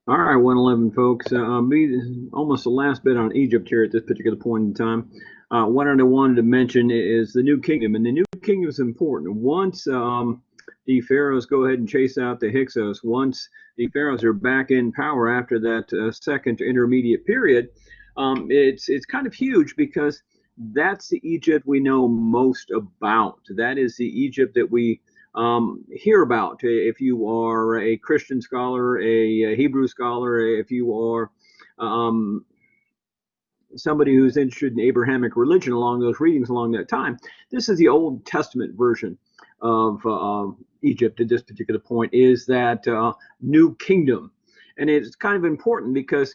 All right, 111 folks. Almost the last bit on Egypt here at this particular point in time. What I wanted to mention is the new kingdom, and the new kingdom is important. Once the pharaohs go ahead and chase out the Hyksos, once the pharaohs are back in power after that second intermediate period, it's kind of huge because that's the Egypt we know most about. That is the Egypt that we hear about. If you are a Christian scholar, a Hebrew scholar, if you are um, somebody who's interested in Abrahamic religion along those readings along that time, this is the Old Testament version of Egypt at this particular point, is that new kingdom. And it's kind of important because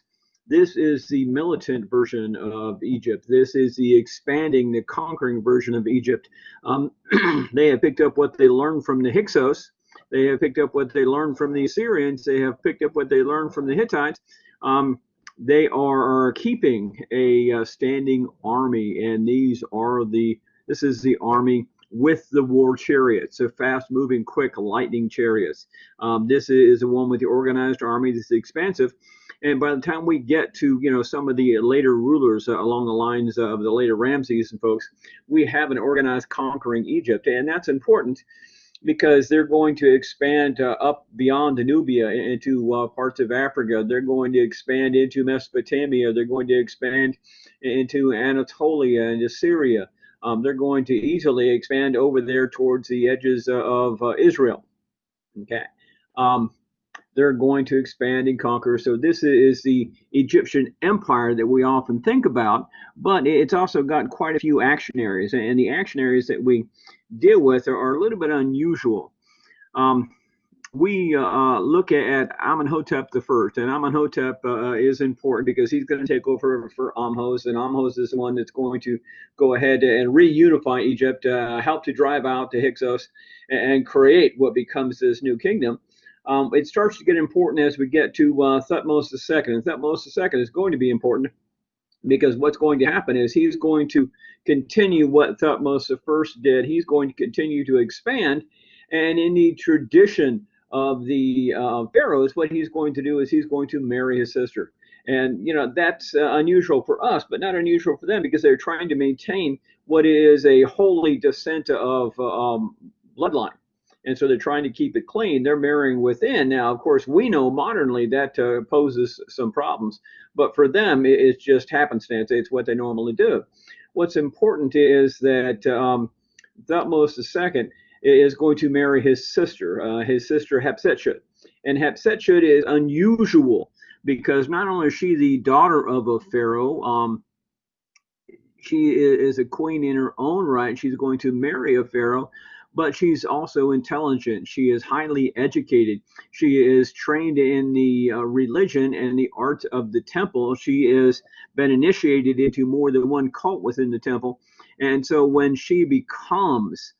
this is the militant version of Egypt. This is the expanding, the conquering version of Egypt. They have picked up what they learned from the Hyksos. They have picked up what they learned from the Assyrians. They have picked up what they learned from the Hittites. They are keeping a standing army, and this is the army with the war chariots, so fast moving, quick, lightning chariots. This is the one with the organized army. This is expansive. And by the time we get to some of the later rulers along the lines of the later Ramses and folks, we have an organized conquering Egypt, and that's important because they're going to expand up beyond the Nubia into parts of Africa. They're going to expand into Mesopotamia. They're going to expand into Anatolia and Syria. They're going to easily expand over there towards the edges of Israel. Okay. Um, they're going to expand and conquer. So this is the Egyptian empire that we often think about, but it's also got quite a few action areas, and the action areas that we deal with are a little bit unusual. Um, we look at Amenhotep the first, and Amenhotep is important because he's going to take over for Amhos, and Amhos is the one that's going to go ahead and reunify Egypt, help to drive out the Hyksos, and create what becomes this new kingdom. It starts to get important as we get to Thutmose II, and Thutmose II is going to be important because what's going to happen is he's going to continue what Thutmose I did. He's going to continue to expand, and in the tradition of the pharaohs, what he's going to do is he's going to marry his sister. And that's unusual for us, but not unusual for them because they're trying to maintain what is a holy descent of bloodline. And so they're trying to keep it clean. They're marrying within. Now, of course, we know modernly that poses some problems, but for them, it's just happenstance. It's what they normally do. What's important is that Thutmose II is going to marry his sister Hatshepsut. And Hatshepsut is unusual because not only is she the daughter of a pharaoh, she is a queen in her own right. She's going to marry a pharaoh, but she's also intelligent. She is highly educated. She is trained in the religion and the art of the temple. She has been initiated into more than one cult within the temple. And so when she becomes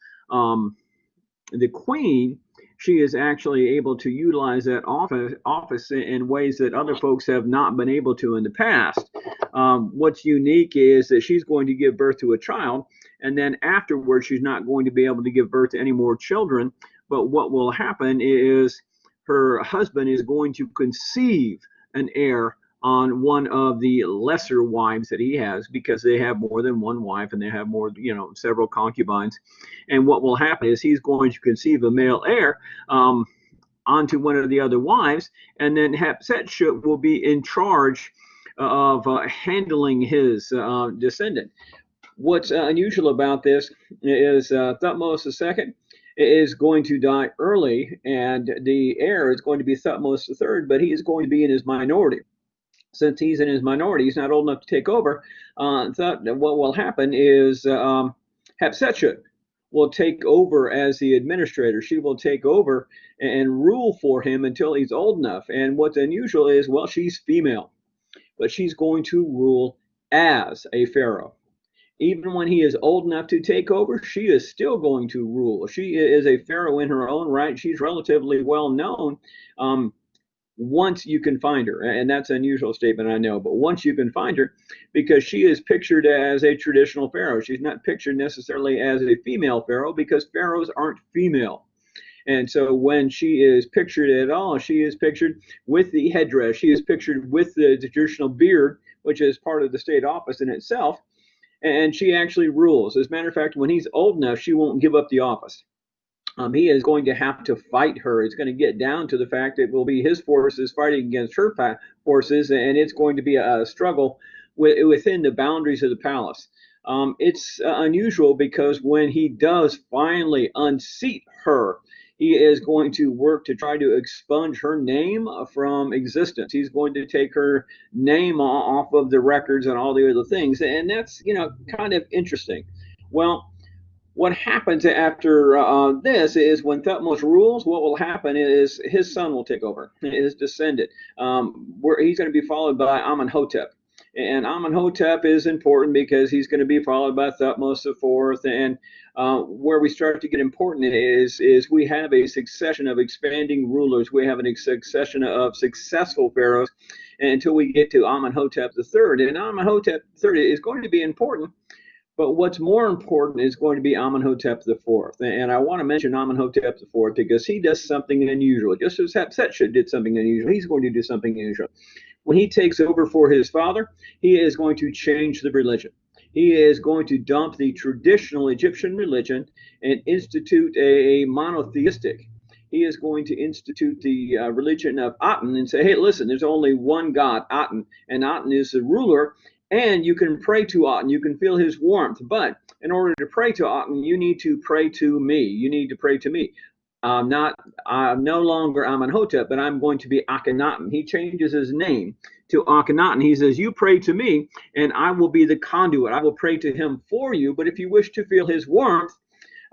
the queen, she is actually able to utilize that office in ways that other folks have not been able to in the past. What's unique is that she's going to give birth to a child, and then afterwards, she's not going to be able to give birth to any more children. But what will happen is her husband is going to conceive an heir on one of the lesser wives that he has because they have more than one wife and they have more, several concubines. And what will happen is he's going to conceive a male heir onto one of the other wives, and then Hatshepsut will be in charge of handling his descendant. What's unusual about this is Thutmose II is going to die early, and the heir is going to be Thutmose III, but he is going to be in his minority. Since he's in his minority, he's not old enough to take over. What will happen is Hatshepsut will take over as the administrator. She will take over and rule for him until he's old enough. And what's unusual is, well, she's female, but she's going to rule as a pharaoh. Even when he is old enough to take over, she is still going to rule. She is a pharaoh in her own right. She's relatively well known. Once you can find her, and that's an unusual statement, I know, but once you can find her, because she is pictured as a traditional pharaoh. She's not pictured necessarily as a female pharaoh because pharaohs aren't female. And so when she is pictured at all, she is pictured with the headdress. She is pictured with the traditional beard, which is part of the state office in itself. And she actually rules. As a matter of fact, when he's old enough, she won't give up the office. He is going to have to fight her. It's going to get down to the fact that it will be his forces fighting against her forces, and it's going to be a struggle within the boundaries of the palace. It's unusual because when he does finally unseat her, he is going to work to try to expunge her name from existence. He's going to take her name off of the records and all the other things, and that's kind of interesting. Well, what happens after this is when Thutmose rules, what will happen is his son will take over, his descendant, where he's going to be followed by Amenhotep. And Amenhotep is important because he's going to be followed by Thutmose IV. And where we start to get important is we have a succession of expanding rulers. We have a succession of successful pharaohs until we get to Amenhotep III. And Amenhotep III is going to be important. But what's more important is going to be Amenhotep IV. And I want to mention Amenhotep IV because he does something unusual. Just as Hatshepsut did something unusual, he's going to do something unusual. When he takes over for his father, he is going to change the religion. He is going to dump the traditional Egyptian religion and institute a monotheistic. He is going to institute the religion of Aten and say, hey, listen, there's only one God, Aten, and Aten is the ruler. And you can pray to Aten, you can feel his warmth. But in order to pray to Aten, you need to pray to me. You need to pray to me. I'm no longer Amenhotep, but I'm going to be Akhenaten. He changes his name to Akhenaten. He says, you pray to me, and I will be the conduit. I will pray to him for you. But if you wish to feel his warmth,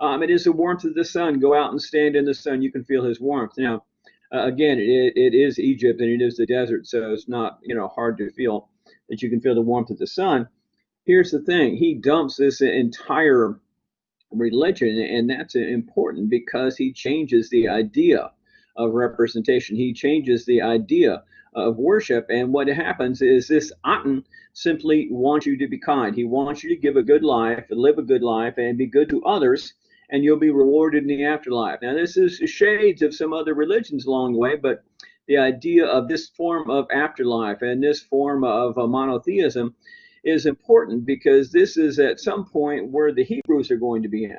it is the warmth of the sun. Go out and stand in the sun. You can feel his warmth. Now, again, it is Egypt and it is the desert, so it's not hard to feel that you can feel the warmth of the sun. Here's the thing. He dumps this entire religion, and that's important because he changes the idea of representation. He changes the idea of worship, and what happens is this Aten simply wants you to be kind. He wants you to give a good life, and live a good life, and be good to others, and you'll be rewarded in the afterlife. Now, this is shades of some other religions along the way, but the idea of this form of afterlife and this form of monotheism is important because this is at some point where the Hebrews are going to be in.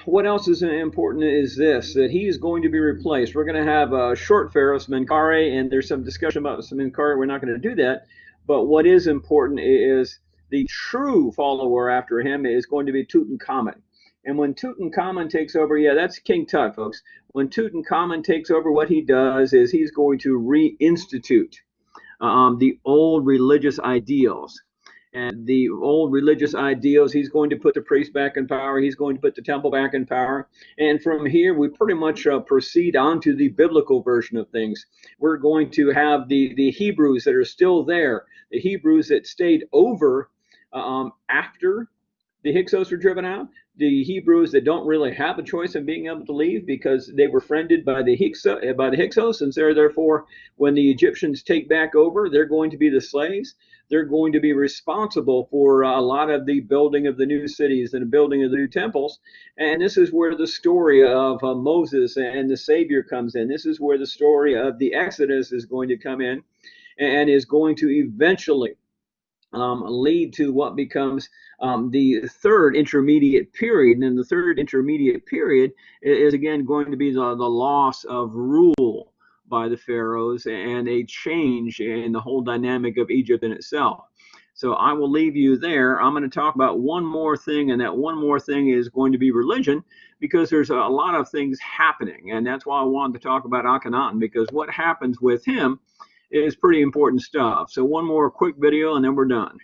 What else is important is this, that he is going to be replaced. We're going to have a short pharaoh, Menkaure, and there's some discussion about Menkaure. We're not going to do that. But what is important is the true follower after him is going to be Tutankhamun. And when Tutankhamun takes over, yeah, that's King Tut, folks. When Tutankhamun takes over, what he does is he's going to reinstitute the old religious ideals. And the old religious ideals, he's going to put the priest back in power. He's going to put the temple back in power. And from here, we pretty much proceed on to the biblical version of things. We're going to have the Hebrews that are still there, the Hebrews that stayed over after the Hyksos were driven out, the Hebrews that don't really have a choice in being able to leave because they were friended by the Hyksos, and so therefore, when the Egyptians take back over, they're going to be the slaves. They're going to be responsible for a lot of the building of the new cities and the building of the new temples. And this is where the story of Moses and the Savior comes in. This is where the story of the Exodus is going to come in and is going to eventually lead to what becomes the third intermediate period. And the third intermediate period is again going to be the loss of rule by the pharaohs and a change in the whole dynamic of Egypt in itself. So I will leave you there. I'm going to talk about one more thing, and that one more thing is going to be religion, because there's a lot of things happening. And that's why I wanted to talk about Akhenaten, because what happens with him is pretty important stuff. So one more quick video and then we're done.